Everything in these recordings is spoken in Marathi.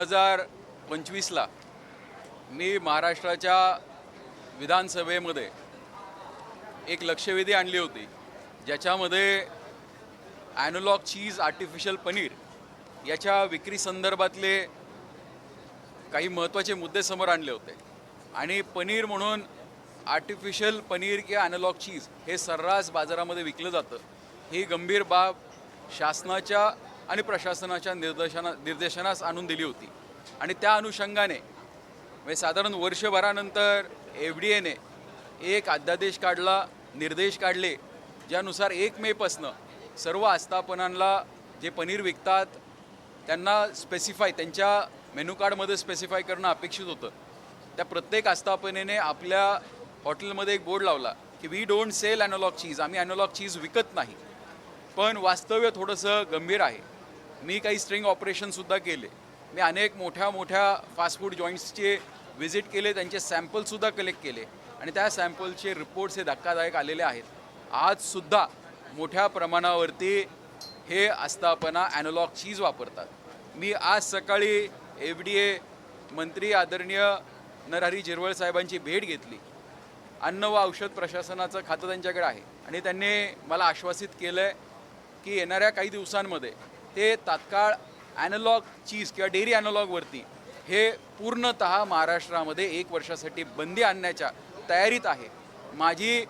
2025ला मी महाराष्ट्राच्या विधानसभेमध्ये एक लक्षवेधी आणली होती, ज्याच्यामध्ये ॲनोलॉग चीज आर्टिफिशियल पनीर याच्या विक्री संदर्भातले काही महत्त्वाचे मुद्दे समोर आणले होते. आणि पनीर म्हणून आर्टिफिशियल पनीर किंवा ॲनोलॉग चीज हे सर्रास बाजारामध्ये विकलं जातं, ही गंभीर बाब शासनाच्या आणि प्रशासनाच्या निर्देशनास आणून दिली होती. आणि त्या अनुषंगाने म्हणजे साधारण वर्षभरानंतर FDA ने एक अध्यादेश काढला, निर्देश काढले, ज्यानुसार 1 मेपासनं सर्व आस्थापनांना जे पनीर विकतात त्यांना स्पेसिफाय त्यांच्या मेनू कार्डमध्ये स्पेसिफाय करणं अपेक्षित होतं. त्या प्रत्येक आस्थापनेने आपल्या हॉटेलमध्ये एक बोर्ड लावला की वी डोंट सेल ॲनोलॉग चीज, आम्ही ॲनोलॉग चीज विकत नाही. पण वास्तव्य थोडंसं गंभीर आहे. मी काही स्ट्रिंग ऑपरेशनसुद्धा केले. मी अनेक मोठ्या फास्ट फूड जॉईंट्सचे व्हिजिट केले, त्यांचे सॅम्पलसुद्धा कलेक्ट केले आणि त्या सॅम्पलचे रिपोर्ट्स हे धक्कादायक आलेले आहेत. आजसुद्धा मोठ्या प्रमाणावरती हे आस्थापना ॲनोलॉग चीज वापरतात. मी आज सकाळी FDA मंत्री आदरणीय नरहरी झिरवळ साहेबांची भेट घेतली. अन्न व औषध प्रशासनाचं खातं त्यांच्याकडे आहे आणि त्यांनी मला आश्वासित केलं आहे की येणाऱ्या काही दिवसांमध्ये ते तात्काळ ॲनोलॉग चीज किंवा डेअरी ॲनोलॉगवरती हे पूर्णतः महाराष्ट्रामध्ये 1 वर्षासाठी बंदी आणण्याच्या तयारीत आहे. माझी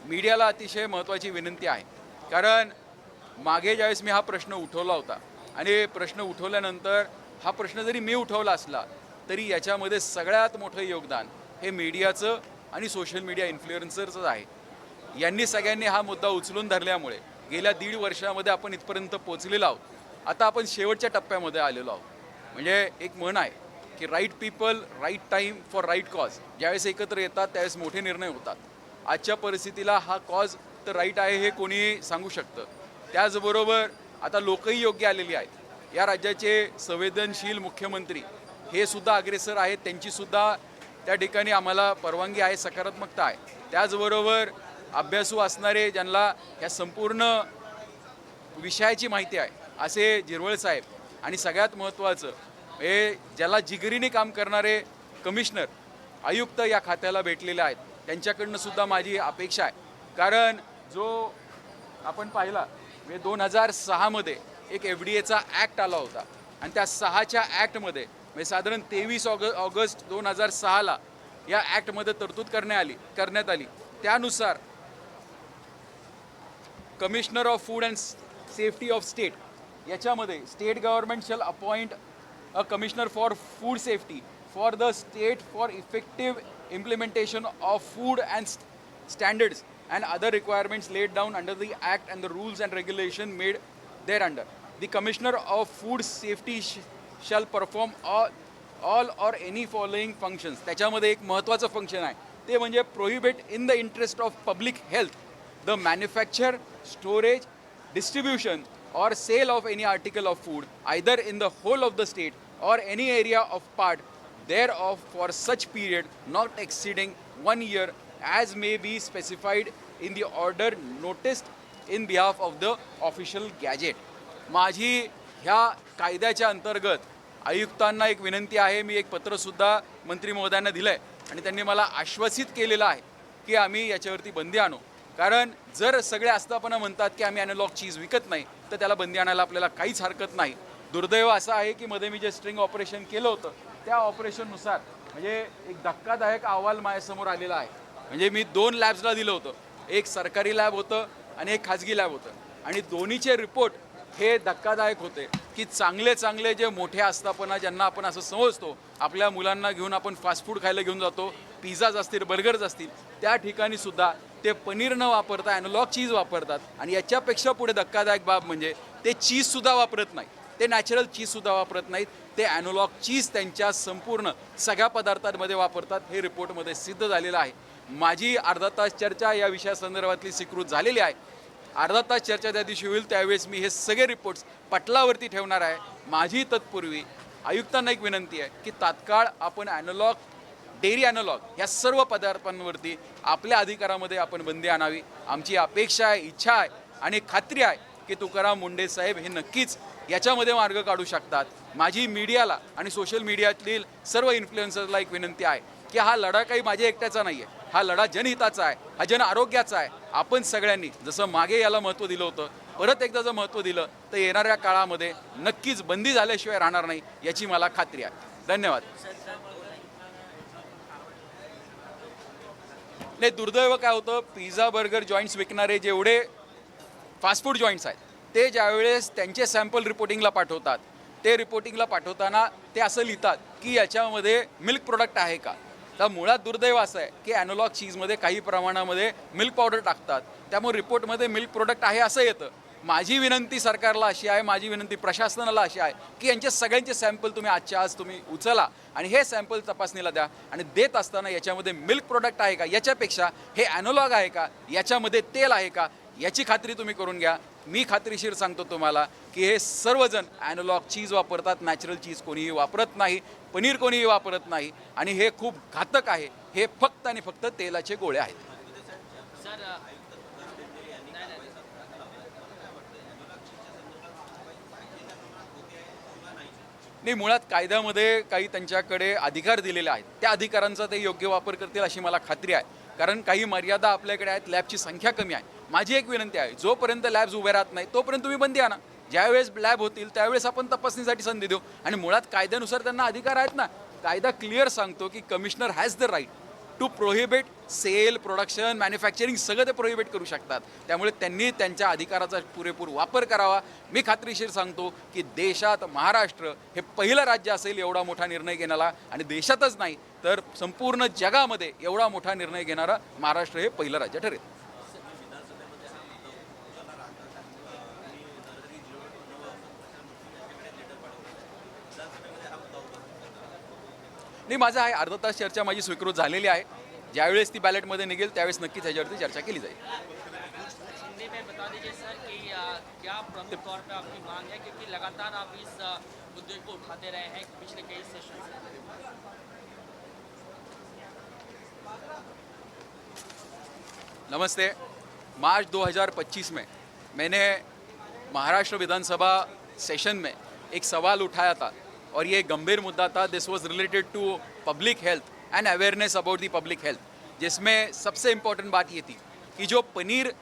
मीडियाला अतिशय महत्त्वाची विनंती आहे, कारण मागे ज्यावेळेस मी हा प्रश्न उठवला होता आणि प्रश्न उठवल्यानंतर हा प्रश्न जरी मी उठवला असला तरी याच्यामध्ये सगळ्यात मोठं योगदान हे मीडियाचं आणि सोशल मीडिया इन्फ्लुएन्सरचं आहे. यांनी सगळ्यांनी हा मुद्दा उचलून धरल्यामुळे गेल्या 1.5 वर्षामध्ये आपण इथपर्यंत पोचलेलो आहोत. आता आपण शेवटच्या टप्प्यामध्ये आलेलो आहोत. म्हणजे एक म्हण आहे की right people right time for right cause. ज्यावेळेस एकत्र येतात त्यावेळेस मोठे निर्णय होतात. आजच्या परिस्थितीला हा कॉज तर राईट आहे हे कोणी सांगू शकतं. त्याचबरोबर आता लोकही योग्य आलेली आहेत. या राज्याचे संवेदनशील मुख्यमंत्री हे सुद्धा अग्रेसर आहेत, त्यांचीसुद्धा त्या ठिकाणी आम्हाला परवानगी आहे, सकारात्मकता आहे. त्याचबरोबर अभ्यासू असणारे ज्यांना या संपूर्ण विषयाची माहिती आहे असे झिरवळ साहेब आणि सगळ्यात महत्त्वाचं हे ज्याला जिगरीने काम करणारे कमिशनर आयुक्त या खात्याला भेटलेले आहेत. त्यांच्याकडनं सुद्धा माझी अपेक्षा आहे, कारण जो आपण पाहिला म्हणजे 2006मध्ये एक FDAचा ॲक्ट आला होता आणि त्या 6च्या ॲक्टमध्ये म्हणजे साधारण 23 ऑगस्ट 2006ला या ॲक्टमध्ये तरतूद करण्यात आली. त्यानुसार commissioner of food and safety of state याच्यामध्ये state government shall appoint a commissioner for food safety for the state for effective implementation of food and standards and other requirements laid down under the act and the rules and regulation made thereunder. The commissioner of food safety shall perform all or any following functions. त्याच्यामध्ये एक महत्त्वाचं फंक्शन आहे ते म्हणजे prohibit in the interest of public health the manufacture, storage, distribution or sale of any article of food either in the whole of the state or any area of part thereof for such period not exceeding 1 year as may be specified in the order noticed in behalf of the official gazette. माझी ह्या कायद्याच्या अंतर्गत आयुक्तांना एक विनंती आहे. मी एक पत्रसुद्धा मंत्री महोदयांना दिलं आहे आणि त्यांनी मला आश्वासित केलेलं आहे की आम्ही याच्यावरती बंदी आणू. कारण जर सगळे आस्थापना म्हणतात की आम्ही ॲनोलॉग चीज विकत नाही तर त्याला बंदी आणायला आपल्याला काहीच हरकत नाही. दुर्दैव असं आहे की मध्ये मी जे स्ट्रिंग ऑपरेशन केलं होतं त्या ऑपरेशननुसार म्हणजे एक धक्कादायक अहवाल माझ्यासमोर आलेला आहे. म्हणजे मी 2 लॅब्सला दिलं होतं, एक सरकारी लॅब होतं आणि एक खाजगी लॅब होतं आणि दोन्हीचे रिपोर्ट हे धक्कादायक होते की चांगले जे मोठे आस्थापना ज्यांना आपण असं समजतो आपल्या मुलांना घेऊन आपण फास्ट फूड खायला घेऊन जातो, पिझ्झाज असतील बर्गर्स असतील, त्या ठिकाणीसुद्धा ते पनीर न वापरता ॲनोलॉग चीज वापरतात. आणि याच्यापेक्षा पुढे धक्कादायक बाब म्हणजे ते चीजसुद्धा वापरत नाही, ते नॅचरल चीजसुद्धा वापरत नाहीत, ते ॲनोलॉग चीज त्यांच्या संपूर्ण सगळ्या पदार्थांमध्ये वापरतात. हे रिपोर्टमध्ये सिद्ध झालेलं आहे. माझी अर्धा तास चर्चा या विषयासंदर्भातली स्वीकृत झालेली आहे. अर्धा तास चर्चा त्या दिवशी होईल त्यावेळेस मी हे सगळे रिपोर्ट्स पटलावरती ठेवणार आहे. माझी तत्पूर्वी आयुक्तांना एक विनंती आहे की तात्काळ आपण ॲनोलॉग डेअरी ॲनोलॉग या सर्व पदार्थांवरती आपल्या अधिकारामध्ये आपण बंदी आणावी. आमची अपेक्षा आहे, इच्छा आहे आणि खात्री आहे की तुकाराम मुंडे साहेब हे नक्कीच याच्यामध्ये मार्ग काढू शकतात. माझी मीडियाला आणि सोशल मीडियातील सर्व इन्फ्लुएन्सर्सला एक विनंती आहे की हा लढा काही माझ्या एकट्याचा नाही आहे, हा लढा जनहिताचा आहे, हा जन आरोग्याचा आहे. आपण सगळ्यांनी जसं मागे याला महत्त्व दिलं होतं, परत एकदा जर महत्त्व दिलं तर येणाऱ्या काळामध्ये नक्कीच बंदी झाल्याशिवाय राहणार नाही याची मला खात्री आहे. धन्यवाद. नाही, दुर्दैव काय होतं, पिझ्झा बर्गर जॉईंट्स विकणारे जेवढे फास्ट फूड जॉईंट्स आहेत ते ज्यावेळेस त्यांचे सॅम्पल रिपोर्टिंगला पाठवतात, ते रिपोर्टिंगला पाठवताना ते असं लिहितात की याच्यामध्ये मिल्क प्रोडक्ट आहे का. तर मुळात दुर्दैव असं आहे की ॲनोलॉग चीजमध्ये काही प्रमाणामध्ये मिल्क पावडर टाकतात, त्यामुळे रिपोर्टमध्ये मिल्क प्रोडक्ट आहे असं येतं. माझी विनंती सरकारला अशी आहे, माझी विनंती प्रशासनाला अशी आहे की यांचे सगळ्यांचे सॅम्पल तुम्ही आजच्या आज तुम्ही उचला आणि हे सॅम्पल तपासणीला द्या आणि देत असताना याच्यामध्ये मिल्क प्रोडक्ट आहे का, याच्यापेक्षा हे ॲनोलॉग आहे का, याच्यामध्ये तेल आहे का, याची खात्री तुम्ही करून घ्या. मी खात्रीशीर सांगतो तुम्हाला की हे सर्वजण ॲनोलॉग चीज वापरतात, नॅचरल चीज कोणीही वापरत नाही, पनीर कोणीही वापरत नाही आणि हे खूप घातक आहे. हे फक्त आणि फक्त तेलाचे गोळे आहेत. नाही, मुळात कायद्यामध्ये काही त्यांच्याकडे अधिकार दिलेले आहेत, त्या अधिकारांचा ते योग्य वापर करतील अशी मला खात्री आहे. कारण काही मर्यादा आपल्याकडे आहेत, लॅबची संख्या कमी आहे. माझी एक विनंती आहे, जोपर्यंत लॅब्स उभे राहत नाही तोपर्यंत तुम्ही बंदी आणा. ज्यावेळेस लॅब होतील त्यावेळेस आपण तपासणीसाठी संधी देऊ. आणि मुळात कायद्यानुसार त्यांना अधिकार आहेत ना. कायदा क्लिअर सांगतो की commissioner has the right to prohibit sale, production, manufacturing सगळं ते प्रोहिबिट करू शकतात. त्यामुळे त्यांनी त्यांच्या अधिकाराचा पुरेपूर वापर करावा. मी खात्रीशीर सांगतो की देशात महाराष्ट्र हे पहिलं राज्य असेल एवढा मोठा निर्णय घेणारा, आणि देशातच नाही तर संपूर्ण जगामध्ये एवढा मोठा निर्णय घेणारा महाराष्ट्र हे पहिलं राज्य ठरेल. नाही, माझं आहे अर्धा तास चर्चा माझी स्वीकृत झालेली आहे. ज्यावेळेस ती बॅलेटमध्ये निघेल त्यावेळेस नक्कीच ह्याच्यावरती चर्चा केली जाईल. हिंदी में बता दीजिए सर कि क्या प्रमुख तौर पे आपकी मांग है, क्योंकि लगातार आप इस मुद्दे को उठाते रहे हैं पिछले कई सेशन से। नमस्ते. मार्च 2025 में मैंने महाराष्ट्र विधानसभा सेशन में एक सवाल उठाया था और ये गंभीर मुद्दा था. This was related to public health and awareness about the public health, जिसमें सबसे इम्पोर्टेंट बात ये थी कि जो पनीर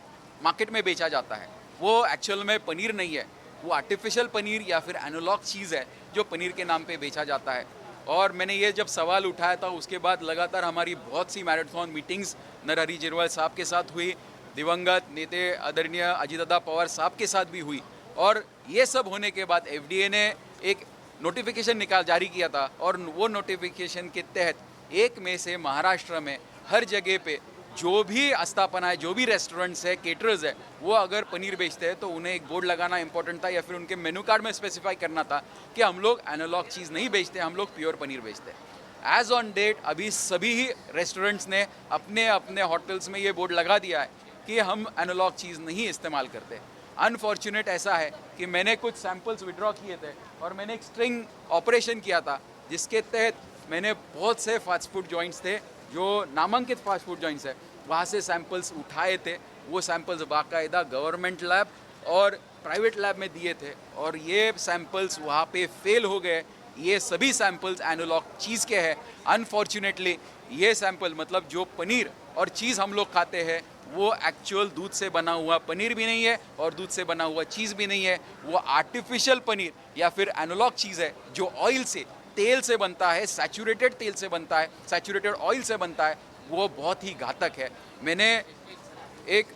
मार्केट में बेचा जाता है वो एक्चुअल में पनीर नहीं है, वो आर्टिफिशियल पनीर या फिर एनालॉग चीज़ है जो पनीर के नाम पे बेचा जाता है. और मैंने ये जब सवाल उठाया था उसके बाद लगातार हमारी बहुत सी मैराथन मीटिंग्स नरहरी झिरवाल साहब के साथ हुई, दिवंगत नेते आदरणीय अजितदादा पवार साहब के साथ भी हुई. और ये सब होने के बाद एफडीए ने एक नोटिफिकेशन जारी किया था और वो नोटिफिकेशन के तहत 1 मई से महाराष्ट्र में हर जगह पे जो भी आस्थापना है, जो भी रेस्टोरेंट्स है, केटरर्स है, वो अगर पनीर बेचते हैं तो उन्हें एक बोर्ड लगाना इंपॉर्टेंट था या फिर उनके मेनू कार्ड में स्पेसिफाई करना था कि हम लोग एनालॉग चीज़ नहीं बेचते, हम लोग प्योर पनीर बेचते हैं. एज ऑन डेट अभी सभी ही रेस्टोरेंट्स ने अपने अपने होटल्स में ये बोर्ड लगा दिया है कि हम एनालॉग चीज़ नहीं इस्तेमाल करते. अनफॉर्चुनेट ऐसा है कि मैंने कुछ सैम्पल्स विड्रॉ किए थे और मैंने एक स्ट्रिंग ऑपरेशन किया था जिसके तहत मैंने बहुत से फास्ट फूड जॉइंट्स थे जो नामांकित फास्ट फूड जॉइंट्स है वहाँ से सैम्पल्स उठाए थे. वो सैम्पल्स बाकायदा गवर्नमेंट लैब और प्राइवेट लैब में दिए थे और ये सैम्पल्स वहाँ पे फेल हो गए. ये सभी सैम्पल्स एनालॉग चीज़ के हैं. अनफॉर्चुनेटली ये सैम्पल मतलब जो पनीर और चीज़ हम लोग खाते हैं वो एक्चुअल दूध से बना हुआ पनीर भी नहीं है और दूध से बना हुआ चीज़ भी नहीं है. वो आर्टिफिशियल पनीर या फिर एनालॉग चीज़ है जो ऑयल से, तेल से बनता है, सैचुरेटेड तेल से बनता है, सैचुरेटेड ऑयल से बनता है. वो बहुत ही घातक है. मैंने एक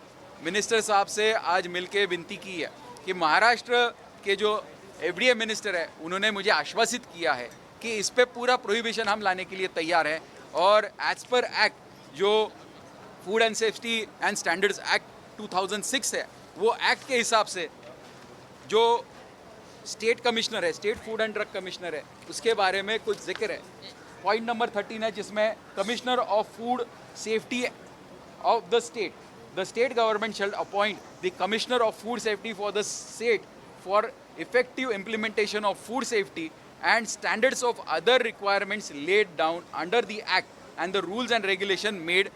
मिनिस्टर साहब से आज मिलके विनती की है कि महाराष्ट्र के जो एफडीए मिनिस्टर है उन्होंने मुझे आश्वासित किया है कि इस पे पूरा प्रोहिबिशन हम लाने के लिए तैयार हैं. और एज पर एक्ट जो food end safety end standards act 2006 है, वो एक्ट के हिसाब से जो स्टेट कमिश्नर है, state food end drug commissioner है, उसके बारे में कुछ जिक्र है. पॉइंट नंबर 13 है जिसमें commissioner of food safety of the state government shall appoint the commissioner of food safety for the state for effective implementation of food safety and standards of other requirements laid down under the act and the rules and regulation made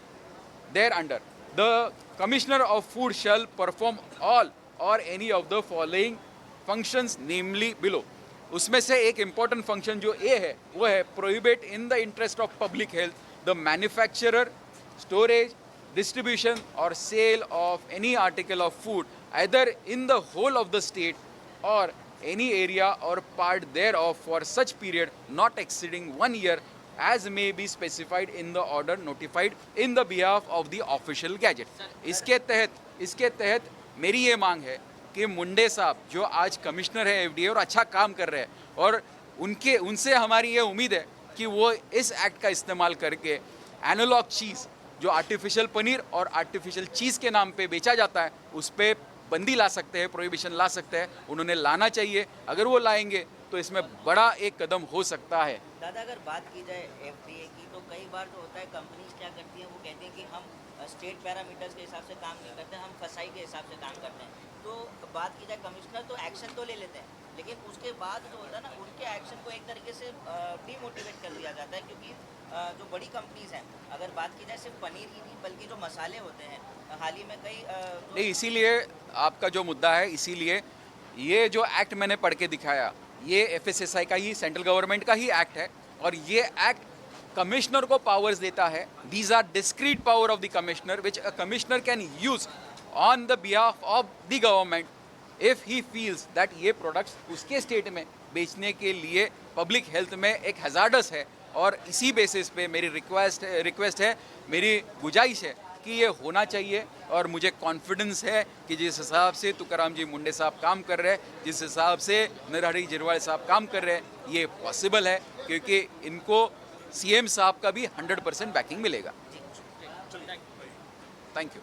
thereunder. The commissioner of food shall perform all or any of the following functions namely below. उसमें से एक important function जो A है वो है prohibit in the interest of public health the manufacturer, storage, distribution or sale of any article of food either in the whole of the state or any area or part thereof for such period not exceeding 1 year as may be specified in the order notified in the behalf of the official gazette. इसके तहत मेरी ये मांग है कि मुंडे साहब जो आज कमिश्नर है एफडीए और अच्छा काम कर रहे हैं और उनसे हमारी ये उम्मीद है कि वो इस एक्ट का इस्तेमाल करके एनालॉग चीज़ जो आर्टिफिशियल पनीर और आर्टिफिशियल चीज़ के नाम पे बेचा जाता है उस पर बंदी ला सकते हैं, प्रोहिबिशन ला सकते हैं. उन्होंने लाना चाहिए. अगर वो लाएंगे तो इसमें बड़ा एक कदम हो सकता है. दादा अगर बात की जाए एफडीए की तो कई बार जो होता है कंपनीज क्या करती हैं वो कहती हैं कि हम स्टेट पैरामीटर्स के हिसाब से काम नहीं करते, हम फसाई के हिसाब से काम करते हैं. तो बात की जाए कमिश्नर तो एक्शन तो ले लेते हैं लेकिन उसके बाद जो होता है ना उनके एक्शन को एक तरीके से डीमोटिवेट कर दिया जाता है क्योंकि जो बड़ी कंपनीज हैं अगर बात की जाए सिर्फ पनीर ही नहीं बल्कि जो मसाले होते हैं हाल ही में कई नहीं, इसीलिए आपका जो मुद्दा है इसीलिए ये जो एक्ट मैंने पढ़ के दिखाया ये एफएसएसआई का ही सेंट्रल गवर्नमेंट का ही एक्ट है और ये एक्ट कमिश्नर को पावर्स देता है. These are discrete power of the commissioner which a commissioner can use on the behalf of the government if he feels that ये प्रोडक्ट्स उसके स्टेट में बेचने के लिए पब्लिक हेल्थ में एक हजार्डस है. और इसी बेसिस पे मेरी रिक्वेस्ट है, मेरी गुजारिश है कि ये होना चाहिए और मुझे कॉन्फिडेंस है कि जिस हिसाब से तुकाराम जी मुंडे साहब काम कर रहे हैं, जिस हिसाब से नरहरि झिरवाल साहब काम कर रहे हैं, ये पॉसिबल है क्योंकि इनको सीएम साहब का भी 100% बैकिंग मिलेगा. Thank you.